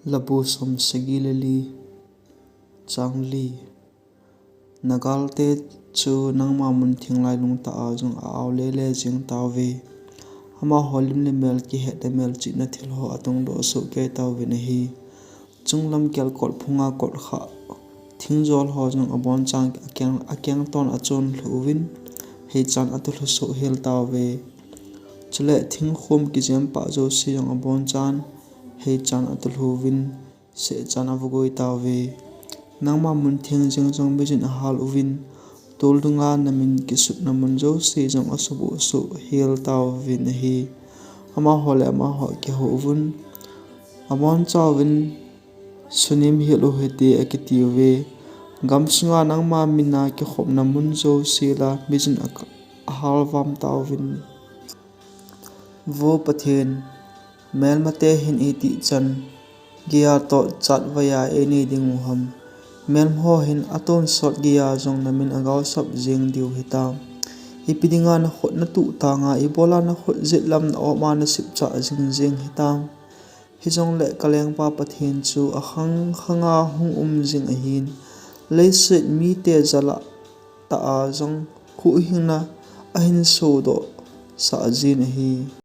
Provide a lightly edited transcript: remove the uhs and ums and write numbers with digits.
Labu som segileli changli nagalte chu nangma mun thinglai lung ta a jong aw le jing tawe ama holim le mel ki het mel chi na thil ho atong do so ke tawe na hi chunglam kel kol phunga kol kha thingjol ho jong abon chang akyang ton achon hluwin he chan atul so hel tawe chule thing khom ki jem pa jo si jong abon chan he chan atul huwin se chan avugoi tawe nangma mun thing jing jong bijin hal uwin toldunga namin kisut namun jo si jong asubu so hel tawin hi ama hole ama ho ki ho uvun amon chawin sunim helu heti akitiwe gamsunga nangma minna ki khop namun jo sila bijin halwam tawin wo pathen mel mate hin iti chan gia to chat waya eni ding ham mel ho hin aton sot gia jong namin agaw sap jing diu hita ipidinga na khot na tu tanga ibola na khot zitlam na oma na sip cha jing hita hi jong le kaleng pa pathen chu khanga hung jing a hin leiset mi te jala ta a jong khu hingna ahin so do sa jin hi